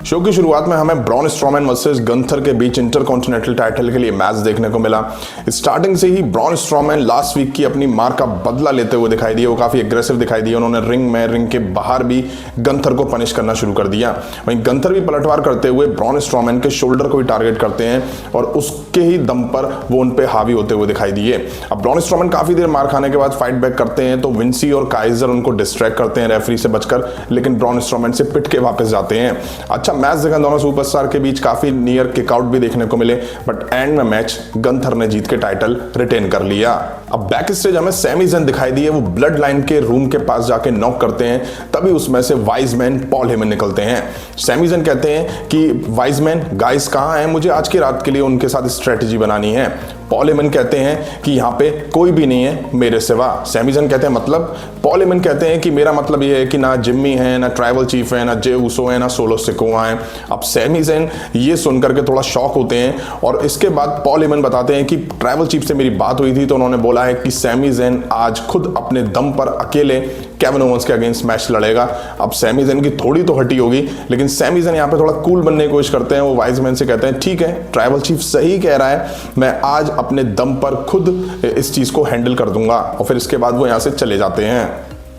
Show की शुरुआत में हमें ब्रॉन स्ट्रोमैन वर्सेस गंथर के बीच इंटरकॉन्टिनेंटल टाइटल के लिए मैच देखने को मिला। स्टार्टिंग से ही ब्रॉन स्ट्रोमैन लास्ट वीक की अपनी मार का बदला लेते हुए दिखाई दिए। वो काफी एग्रेसिव दिखाई दिए। उन्होंने रिंग के बाहर भी गंथर को पनिश करना शुरू कर दिया। वहीं गंथर भी पलटवार करते हुए ब्रॉन स्ट्रोमैन के शोल्डर को भी टारगेट करते हैं और उसके ही दम पर वो उन पे हावी होते हुए दिखाई दिए। अब ब्रॉन स्ट्रोमैन काफी देर मार खाने के बाद फाइट बैक करते हैं तो विंसी और काइजर उनको डिस्ट्रैक्ट करते हैं रेफरी से बचकर, लेकिन ब्रॉन स्ट्रोमैन से पिट के वापस जाते हैं। अच्छा मैच देखा दोनों सुपरस्टार के बीच, काफी नियर किकआउट भी देखने को मिले, बट एंड में मैच गंथर ने जीत के टाइटल रिटेन कर लिया। अब बैक स्टेज हमें सैमी ज़ेन दिखाई दिए। वो ब्लड लाइन के रूम के पास जाके नॉक करते हैं, तभी उसमें से वाइज मैन पॉल हेमन निकलते हैं। सैमी ज़ेन कहते हैं कि वाइज मैन गाइस कहां हैं, मुझे आज की रात के लिए उनके साथ स्ट्रेटेजी बनानी है। पॉल हेमन कहते हैं कि यहाँ पे कोई भी नहीं है मेरे सिवा। सैमी ज़ेन कहते हैं मतलब? पॉल हेमन कहते हैं कि मेरा मतलब ये है कि ना जिम्मी है, ना ट्राइबल चीफ है, ना जे ऊसो है, ना सोलो सिकोआ है। अब सैमी ज़ेन ये सुनकर के थोड़ा शॉक होते हैं और इसके बाद पॉल हेमन बताते हैं कि ट्राइबल चीफ से मेरी बात हुई थी तो उन्होंने बोला है कि सैमी ज़ेन आज खुद अपने दम पर अकेले केविन ओवेंस के अगेंस्ट मैच लड़ेगा। अब सैमी ज़ेन की थोड़ी तो हटी होगी, लेकिन सैमी ज़ेन यहाँ पे थोड़ा कूल बनने की कोशिश करते हैं। वो वाइज मैन से कहते हैं ठीक है, ट्राइबल चीफ सही कह रहा है, मैं आज अपने दम पर खुद इस चीज को हैंडल कर दूंगा। और फिर इसके बाद वो यहाँ से चले जाते हैं।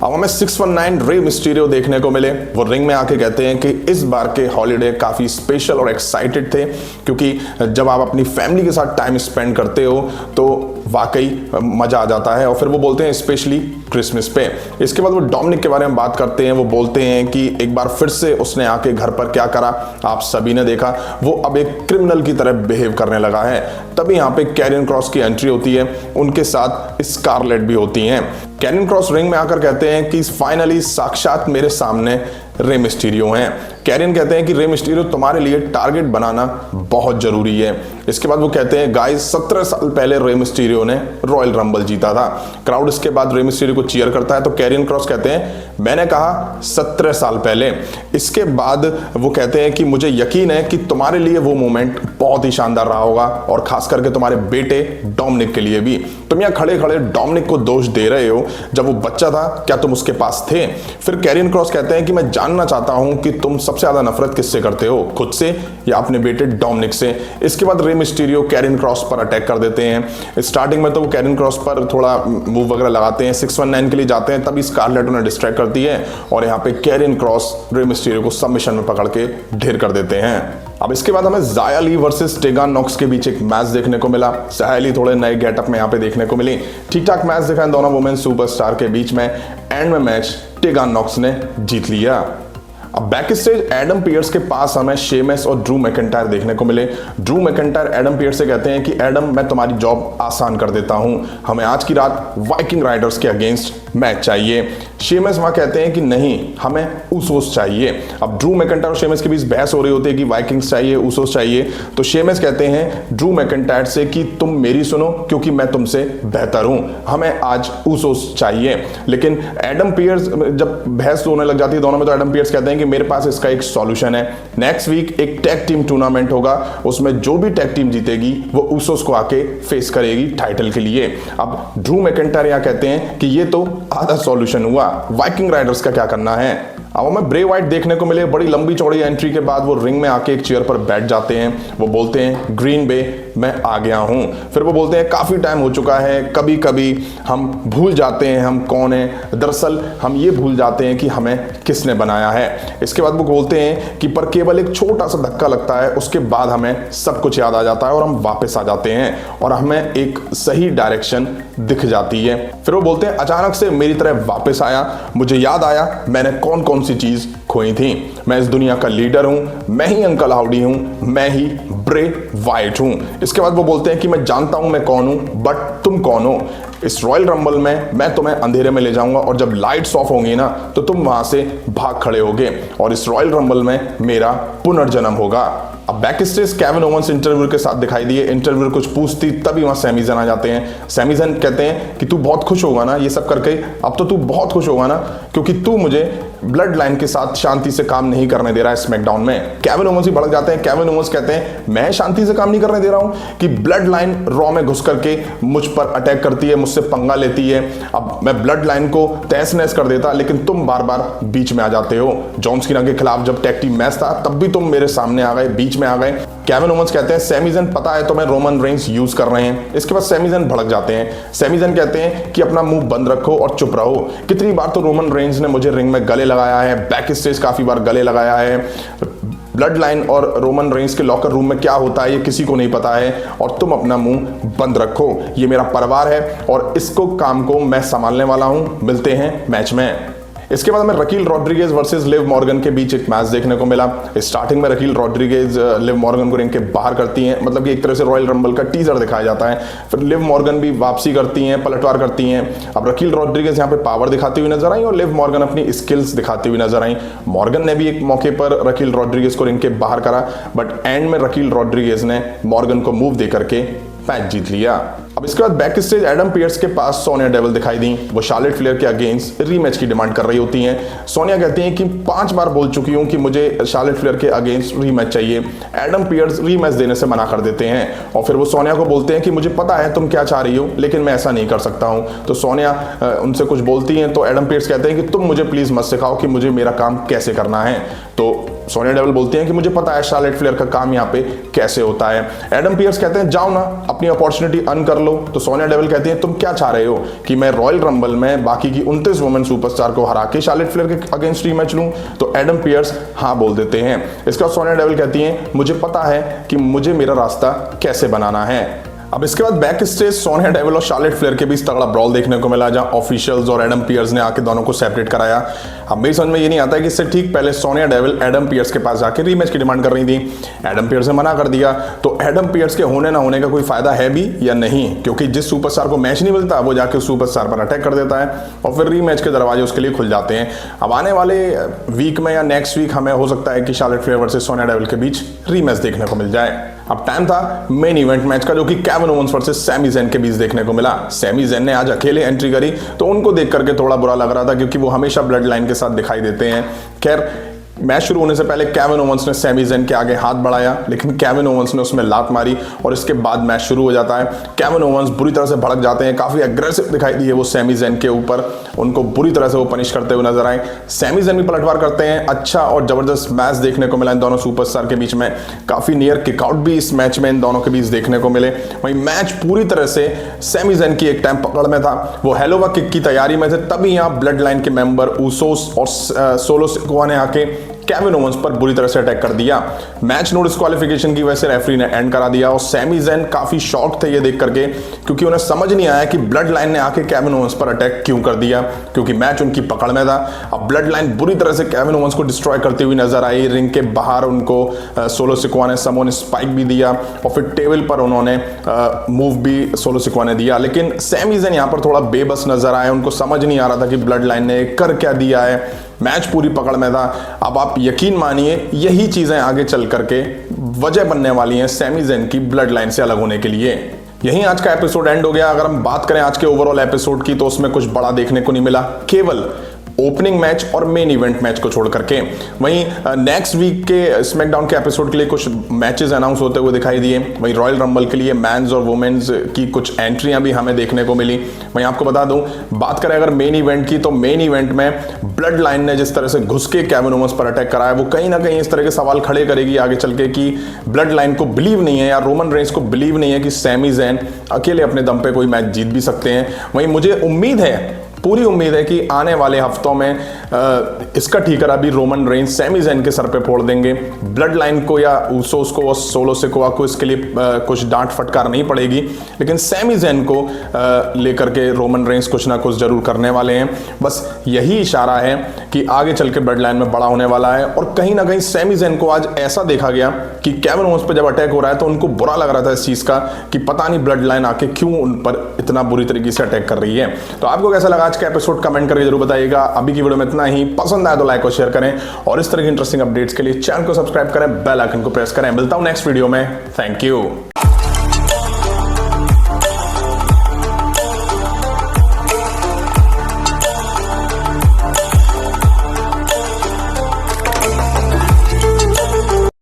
अब हमें 619 रे मिस्टीरियो देखने को मिले। वो रिंग में आके कहते हैं कि इस बार के हॉलीडे काफ़ी स्पेशल और एक्साइटेड थे, क्योंकि जब आप अपनी फैमिली के साथ टाइम स्पेंड करते हो तो वाकई मज़ा आ जाता है। और फिर वो बोलते हैं स्पेशली क्रिसमस पे। इसके बाद वो डोमिनिक के बारे में बात करते हैं। वो बोलते हैं कि एक बार फिर से उसने आके घर पर क्या करा आप सभी ने देखा, वो अब एक क्रिमिनल की तरह बिहेव करने लगा है। तभी यहाँ पे कैरियन क्रॉस की एंट्री होती है, उनके साथ स्कारलेट भी होती हैं। कैरियन क्रॉस रिंग में आकर कहते हैं कि फाइनली साक्षात मेरे सामने रे मिस्टीरियो हैं। कैरियन कहते हैं कि रे मिस्टीरियो तुम्हारे लिए टारगेट बनाना बहुत जरूरी है। इसके बाद वो कहते हैं गाइस 17 साल पहले रे मिस्टीरियो ने रॉयल रंबल जीता था। क्राउड इसके बाद रे मिस्टीरियो को चीयर करता है तो कैरियन क्रॉस कहते हैं मैंने कहा 17 साल पहले। इसके बाद वो कहते हैं कि मुझे यकीन है कि तुम्हारे लिए वो मोमेंट बहुत ही शानदार रहा होगा और खास करके तुम्हारे बेटे डोमिनिक के लिए भी। तुम यहाँ खड़े खड़े डोमिनिक को दोष दे रहे हो, जब वो बच्चा था क्या तुम उसके पास थे? फिर कैरियन क्रॉस कहते हैं कि मैं जानना चाहता हूं कि तुम सबसे ज्यादा नफरत किससे करते हो, खुद से या अपने बेटे डोमिनिक से? इसके बाद रे मिस्टीरियो कैरियन क्रॉस पर अटैक कर देते हैं। स्टार्टिंग में तो वो कैरियन क्रॉस पर थोड़ा मूव वगैरह लगाते हैं, 619 के लिए जाते हैं, तभी स्कारलेट उन्हें डिस्ट्रैक्ट करती है और यहाँ पे कैरियन क्रॉस रे मिस्टीरियो को सबमिशन में पकड़ के ढेर कर देते हैं। अब इसके बाद हमें ज़ाया ली वर्सेस टेगान नॉक्स के बीच एक मैच देखने को मिला। ज़ाया ली थोड़े नए गेटअप में यहाँ पे देखने को मिली। ठीक ठाक मैच देखा इन दोनों वुमेन सुपरस्टार के बीच में। एंड में मैच टेगान नॉक्स ने जीत लिया। अब बैक स्टेज एडम पियर्स के पास हमें शेमस और ड्रू मैकिंटायर देखने को मिले। ड्रू मैकिंटायर एडम पियर्स से कहते हैं कि एडम मैं तुम्हारी जॉब आसान कर देता हूं, हमें आज की रात वाइकिंग राइडर्स के अगेंस्ट मैच चाहिए। शेमस वहां कहते हैं कि नहीं, हमें ऊसोस चाहिए। अब ड्रू मैकिंटायर और शेमस के बीच बहस हो रही होती है कि वाइकिंग्स चाहिए ऊसोस चाहिए, तो शेमस कहते हैं ड्रू मैकिंटायर से कि तुम मेरी सुनो क्योंकि मैं तुमसे बेहतर हूं, हमें आज ऊसोस चाहिए। लेकिन एडम पियर्स जब बहस होने लग जाती है दोनों में, तो एडम पियर्स कहते हैं कि मेरे पास इसका एक सॉल्यूशन है। नेक्स्ट वीक एक टैग टीम टूर्नामेंट होगा, उसमें जो भी टैग टीम जीतेगी वो ऊसोस को आके फेस करेगी टाइटल के लिए। अब ड्रू मैकिंटायर यहाँ कहते हैं कि ये तो आधा सॉल्यूशन हुआ, वाइकिंग राइडर्स का क्या करना है? अब हमें ब्रे वाइट देखने को मिले। बड़ी लंबी चौड़ी एंट्री के बाद वो रिंग में आके एक चेयर पर बैठ जाते हैं। वो बोलते हैं ग्रीन बे मैं आ गया हूं। फिर वो बोलते हैं काफी टाइम हो चुका है, कभी कभी हम भूल जाते हैं हम कौन है, दरअसल हम ये भूल जाते हैं कि हमें किसने बनाया है। इसके बाद वो बोलते हैं कि पर केवल एक छोटा सा धक्का लगता है, उसके बाद हमें सब कुछ याद आ जाता है और हम वापस आ जाते हैं और हमें एक सही डायरेक्शन दिख जाती है। फिर वो बोलते हैं अचानक से मेरी तरह वापस आया, मुझे याद आया मैंने कौन कौन सी चीज खोई थी। मैं इस दुनिया का लीडर हूं, मैं ही अंकल हाउडी हूं, मैं ही ब्रे वाइट हूं। इसके बाद वो बोलते हैं कि मैं जानता हूं मैं कौन हूं, बट तुम कौन हो? इस रॉयल रंबल में मैं तुम्हें अंधेरे में ले जाऊंगा और जब लाइट्स ऑफ होंगी ना तो तुम वहां से भाग खड़े होगे और इस रॉयल रंबल में मेरा पुनर्जन्म होगा। अब back stage Kevin Owens interview के साथ दिखाई दिए। इंटरव्यू कुछ पूछती तभी वहां सैमी ज़ेन आ जाते हैं। सैमी ज़ेन कहते हैं कि तू बहुत खुश होगा ना ये सब करके, अब तो तू बहुत खुश होगा ना क्योंकि तू मुझे ब्लड लाइन के साथ शांति से काम नहीं करने दे रहा है स्मैकडाउन में। केविन ओवन्स भी भड़क जाते हैं। केविन ओवन्स कहते हैं मैं शांति से काम नहीं करने दे रहा हूं कि ब्लड लाइन रॉ में घुस करके मुझ पर अटैक करती है, मुझसे पंगा लेती है। अब मैं ब्लड लाइन को तहस नहस कर देता, लेकिन तुम बार बार बीच में आ जाते हो। जॉन सीना के खिलाफ जब टैग टीम मैच था तब भी तुम मेरे सामने आ गए, बीच में आ गए। केविन ओवन्स कहते हैं सैमी ज़ैन पता है तो मैं रोमन रेंस यूज कर रहे हैं। इसके बाद सैमी ज़ैन भड़क जाते हैं। सैमी ज़ैन कहते हैं कि अपना मुंह बंद रखो और चुप रहो। कितनी बार तो रोमन रेंस ने मुझे रिंग में गले लगाया है, बैक स्टेज काफी बार गले लगाया है। ब्लड लाइन और रोमन रेंस के लॉकर रूम में क्या होता है ये किसी को नहीं पता है, और तुम अपना मुंह बंद रखो। ये मेरा परिवार है और इसको काम को मैं संभालने वाला हूं। मिलते हैं मैच में। इसके बाद हमें रकील रॉड्रिगेज वर्सेस लिव मॉर्गन के बीच एक मैच देखने को मिला। स्टार्टिंग में रकील रॉड्रिगेज लिव मॉर्गन को रिंग के बाहर करती हैं, मतलब कि एक तरह से रॉयल रंबल का टीजर दिखाया जाता है। फिर लिव मॉर्गन भी वापसी करती हैं, पलटवार करती हैं। अब रकील रॉड्रिगेज यहाँ पे पावर दिखाती हुई नजर आई और लिव मॉर्गन अपनी स्किल्स दिखाती हुई नजर आई। मॉर्गन ने भी एक मौके पर रकील रॉड्रिगेज को रिंग के बाहर करा, बट एंड में रकील रॉड्रिगेज ने मॉर्गन को मूव दे करके मैच जीत लिया। अब इसके बाद बैक स्टेज एडम पियर्स के पास सोनिया डेविल दिखाई दी। वो शार्लेट फ्लेयर के अगेंस्ट रीमैच की डिमांड कर रही होती हैं। सोनिया कहती हैं कि 5 बार बोल चुकी हूं कि मुझे शार्लेट फ्लेयर के अगेंस्ट रीमैच चाहिए। एडम पियर्स रीमैच देने से मना कर देते हैं और फिर वो सोनिया को बोलते हैं कि मुझे पता है तुम क्या चाह रही हो, लेकिन मैं ऐसा नहीं कर सकता हूं। तो सोनिया उनसे कुछ बोलती हैं तो एडम पियर्स कहते हैं कि तुम मुझे प्लीज मत सिखाओ कि मुझे मेरा काम कैसे करना है। तो सोनिया डेविल बोलती हैं कि मुझे पता है शार्लेट फ्लेयर का काम यहाँ पे कैसे होता है। एडम पियर्स कहते हैं जाओ ना अपनी अपॉर्चुनिटी अर्न कर लो। तो सोनिया डेविल कहती हैं तुम क्या चाह रहे हो कि मैं रॉयल रंबल में बाकी की 29 वुमेन सुपरस्टार को हरा के शार्लेट फ्लेयर के अगेंस्ट रीमैच लूं? तो एडम पियर्स हाँ बोल देते हैं। इसके बाद सोनिया डेविल कहती हैं मुझे पता है कि मुझे मेरा रास्ता कैसे बनाना है। अब इसके बाद बैक स्टेज सोनिया डेविल और शार्लेट फ्लेयर के बीच तगड़ा ब्रॉल देखने को मिला, जहां ऑफिशियल्स और एडम पियर्स ने आके दोनों को सेपरेट कराया। अब मेरी समझ में ये नहीं आता है कि इससे ठीक पहले सोनिया डेविल एडम पियर्स के पास जाके रीमैच की डिमांड कर रही थी। एडम पियर्स ने मना कर दिया। तो एडम पियर्स के होने ना होने का कोई फायदा है भी या नहीं, क्योंकि जिस सुपरस्टार को मैच नहीं मिलता वो जाके उस सुपरस्टार पर अटैक कर देता है और फिर रीमैच के दरवाजे उसके लिए खुल जाते हैं। अब आने वाले वीक में या नेक्स्ट वीक हमें हो सकता है कि Charlotte Flair versus Sonia devil के बीच रीमैच देखने को मिल जाए। अब टाइम था मेन इवेंट मैच का, जो कि केविन ओवन्स वर्सेस सैमी ज़ैन के बीच देखने को मिला। सैमी ज़ैन ने आज अकेले एंट्री करी तो उनको देख करके थोड़ा बुरा लग रहा था, क्योंकि वो हमेशा ब्लड लाइन के साथ दिखाई देते हैं। खैर मैच शुरू होने से पहले केविन ओवन्स ने सैमी ज़ैन के आगे हाथ बढ़ाया, लेकिन केविन ओवन्स ने उसमें लात मारी और इसके बाद मैच शुरू हो जाता है। केविन ओवन्स बुरी तरह से भड़क जाते हैं, काफी एग्रेसिव दिखाई दिए वो सैमी ज़ैन के ऊपर, उनको बुरी तरह से वो पनिश करते हुए नजर आए। सैमी ज़ैन भी पलटवार करते हैं। अच्छा और जबरदस्त मैच देखने को मिला इन दोनों सुपरस्टार के बीच में। काफी नियर किकआउट भी इस मैच में इन दोनों के बीच देखने को मिले। वहीं मैच पूरी तरह से सैमी ज़ैन की एक टाइम पकड़ में था, वो हेलोवा किक की तैयारी में थे, तभी यहाँ ब्लड लाइन के मेंबर ऊसोस और सोलो सिकोआ ने आके केविन ओवन्स पर बुरी तरह से अटैक कर दिया। मैच नो डिस्क्वालिफिकेशन की वजह से रेफरी ने एंड करा दिया और सैमी ज़ैन काफी शॉक थे ये देख करके, क्योंकि उन्हें समझ नहीं आया कि ब्लड लाइन ने आके केविन ओवन्स पर अटैक क्यों कर दिया, क्योंकि मैच उनकी पकड़ में था। अब ब्लड लाइन बुरी तरह से केविन ओवन्स को डिस्ट्रॉय करती हुई नजर आई। रिंग के बाहर उनको सोलो सिकोआ ने समोन स्पाइक भी दिया और फिर टेबल पर उन्होंने मूव भी सोलो सिकोआ ने दिया, लेकिन सैमी ज़ैन यहाँ पर थोड़ा बेबस नजर आए। उनको समझ नहीं आ रहा था कि ब्लड लाइन ने कर क्या दिया है। मैच पूरी पकड़ में था। अब आप यकीन मानिए यही चीजें आगे चल करके वजह बनने वाली हैं सैमी ज़ैन की ब्लड लाइन से अलग होने के लिए। यहीं आज का एपिसोड एंड हो गया। अगर हम बात करें आज के ओवरऑल एपिसोड की तो उसमें कुछ बड़ा देखने को नहीं मिला, केवल ओपनिंग मैच और मेन इवेंट मैच को छोड़ करके। वहीं नेक्स्ट वीक के स्मैकडाउन के एपिसोड के लिए कुछ मैचेस अनाउंस होते हुए दिखाई दिए। वहीं रॉयल रंबल के लिए मेंस और वुमेन्स की कुछ एंट्रियां भी हमें देखने को मिली। वहीं आपको बता दूं, बात करें अगर मेन इवेंट की, तो मेन इवेंट में ब्लड लाइन ने जिस तरह से घुस के केविन ओवन्स पर अटैक कराया, वो कहीं ना कहीं इस तरह के सवाल खड़े करेगी आगे चल के कि ब्लड लाइन को बिलीव नहीं है या रोमन रेंस को बिलीव नहीं है कि सैमी ज़ैन अकेले अपने दम पे कोई मैच जीत भी सकते हैं। वहीं मुझे उम्मीद है, पूरी उम्मीद है कि आने वाले हफ्तों में इसका ठीकरा भी रोमन रेंस सैमी ज़ैन के सर पे फोड़ देंगे। ब्लड लाइन को या ऊसोस को और सोलो सिकोआ को इसके लिए कुछ डांट फटकार नहीं पड़ेगी, लेकिन सैमी ज़ैन को लेकर के रोमन रेंस कुछ ना कुछ जरूर करने वाले हैं। बस यही इशारा है कि आगे चल के ब्लड लाइन में बड़ा होने वाला है। और कहीं ना कहीं सैमी ज़ैन को आज ऐसा देखा गया कि केविन ओवन्स पे जब अटैक हो रहा है तो उनको बुरा लग रहा था इस चीज़ का कि पता नहीं ब्लड लाइन आके क्यों उन पर इतना बुरी तरीके से अटैक कर रही है। तो आपको कैसा लगा आज का एपिसोड, कमेंट करके जरूर बताइएगा। अभी की वीडियो में इतना ही। पसंद आया तो लाइक और शेयर करें और इस तरह की इंटरेस्टिंग अपडेट्स के लिए चैनल को सब्सक्राइब करें, बेल आइकन को प्रेस करें। मिलता हूं नेक्स्ट वीडियो में। Thank you.